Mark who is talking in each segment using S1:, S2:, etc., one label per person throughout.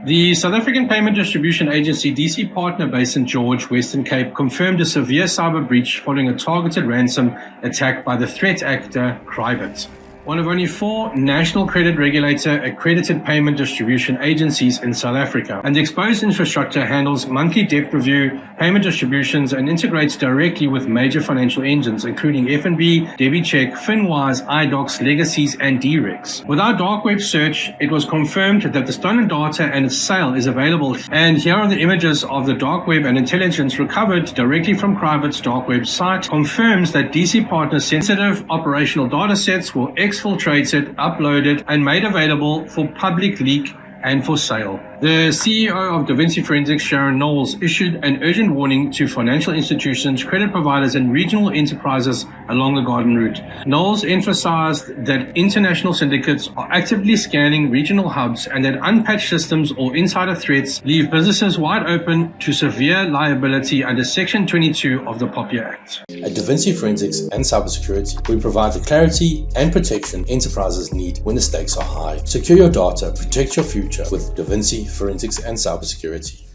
S1: The South African Payment Distribution Agency DC partner based in George, Western Cape, confirmed a severe cyber breach following a targeted ransom attack by the threat actor Krybit, one of only 4 national credit regulator accredited payment distribution agencies in South Africa. And the exposed infrastructure handles monthly debt review, payment distributions, and integrates directly with major financial engines, including FNB, DebiCheck, FinWise, iDocs, Legacies, and DREX. With our dark web search, it was confirmed that the stolen data and its sale is available. And here are the images of the dark web and intelligence recovered directly from Krybit's dark web site. Confirms that DC partner sensitive operational data sets will exfiltrated, uploaded, and made available for public leak and for sale. The CEO of Vinci Forensics, Sharon Knowles, issued an urgent warning to financial institutions, credit providers, and regional enterprises along the Garden Route. Knowles emphasized that international syndicates are actively scanning regional hubs and that unpatched systems or insider threats leave businesses wide open to severe liability under Section 22 of the POPIA Act.
S2: At Vinci Forensics and Cybersecurity, we provide the clarity and protection enterprises need when the stakes are high. Secure your data, protect your future with Vinci Forensics and Cybersecurity.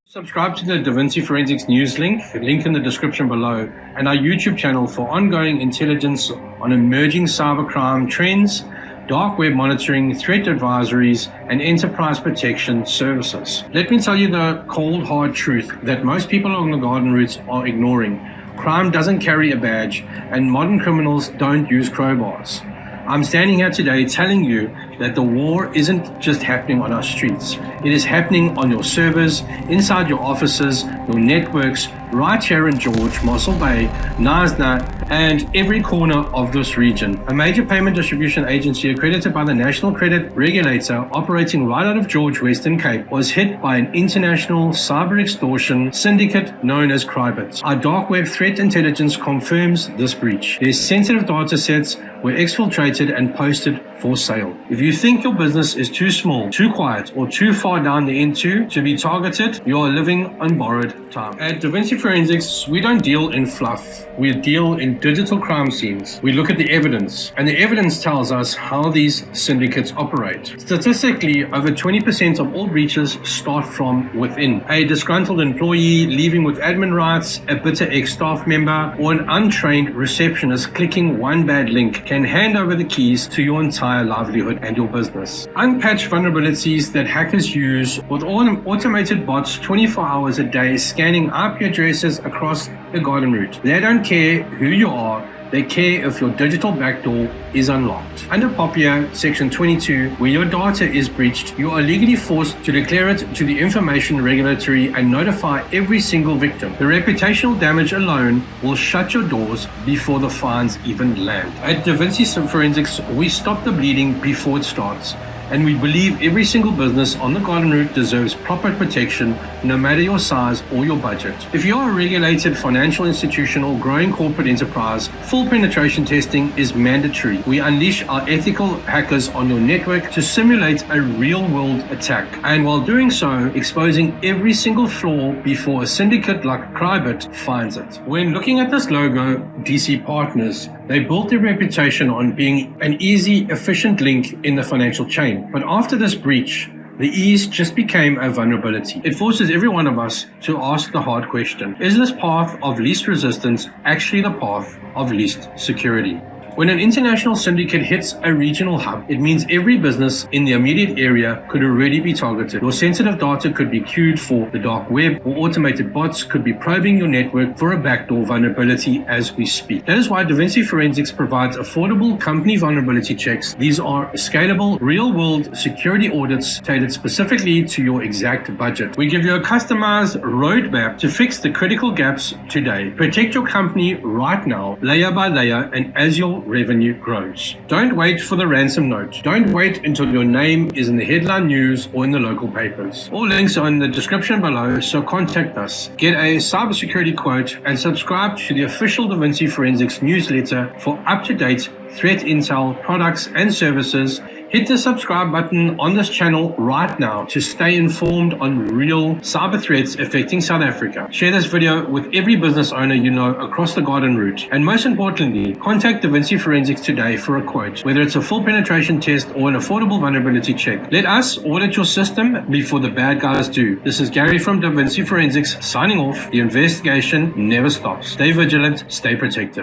S1: Subscribe to the Vinci Forensics news link in the description below, and our YouTube channel for ongoing intelligence on emerging cybercrime trends, dark web monitoring, threat advisories, and enterprise protection services. Let me tell you the cold hard truth that most people along the Garden Routes are ignoring. Crime doesn't carry a badge, and modern criminals don't use crowbars. I'm standing here today telling you that the war isn't just happening on our streets. It is happening on your servers, inside your offices, your networks, right here in George, Mossel Bay, Knysna, and every corner of this region. A major payment distribution agency accredited by the National Credit Regulator operating right out of George, Western Cape, was hit by an international cyber extortion syndicate known as Krybit. Our dark web threat intelligence confirms this breach. Their sensitive data sets were exfiltrated and posted for sale. If you think your business is too small, too quiet, or too far down the N2 to be targeted, you are living on borrowed time. At Vinci Forensics, we don't deal in fluff. We deal in digital crime scenes. We look at the evidence, and the evidence tells us how these syndicates operate. Statistically, over 20% of all breaches start from within. A disgruntled employee leaving with admin rights, a bitter ex-staff member, or an untrained receptionist clicking one bad link can hand over the keys to your entire livelihood and your business. Unpatched vulnerabilities that hackers use with automated bots 24 hours a day scanning IP addresses across the Garden Route. They don't care who you are, they care if your digital backdoor is unlocked. Under POPIA Section 22, where your data is breached, you are legally forced to declare it to the Information Regulatory and notify every single victim. The reputational damage alone will shut your doors before the fines even land. At Vinci Forensics, we stop the bleeding before it starts. And we believe every single business on the Garden Route deserves proper protection, no matter your size or your budget. If you are a regulated financial institution or growing corporate enterprise, full penetration testing is mandatory. We unleash our ethical hackers on your network to simulate a real-world attack, and while doing so, exposing every single flaw before a syndicate like Krybit finds it. When looking at this logo, DC Partners, they built their reputation on being an easy, efficient link in the financial chain. But after this breach, the ease just became a vulnerability. It forces every one of us to ask the hard question: is this path of least resistance actually the path of least security? When an international syndicate hits a regional hub, it means every business in the immediate area could already be targeted. Your sensitive data could be queued for the dark web, or automated bots could be probing your network for a backdoor vulnerability as we speak. That is why Vinci Forensics provides affordable company vulnerability checks. These are scalable, real-world security audits tailored specifically to your exact budget. We give you a customized roadmap to fix the critical gaps today. Protect your company right now, layer by layer, and as your revenue grows. Don't wait for the ransom note. Don't wait until your name is in the headline news or in the local papers. All links are in the description below, so contact us. Get a cybersecurity quote and subscribe to the official Vinci Forensics newsletter for up-to-date threat intel, products and services. Hit the subscribe button on this channel right now to stay informed on real cyber threats affecting South Africa. Share this video with every business owner you know across the garden route. And most importantly, contact Vinci Forensics today for a quote, whether it's a full penetration test or an affordable vulnerability check. Let us audit your system before the bad guys do. This is Gary from Vinci Forensics signing off. The investigation never stops. Stay vigilant, stay protected.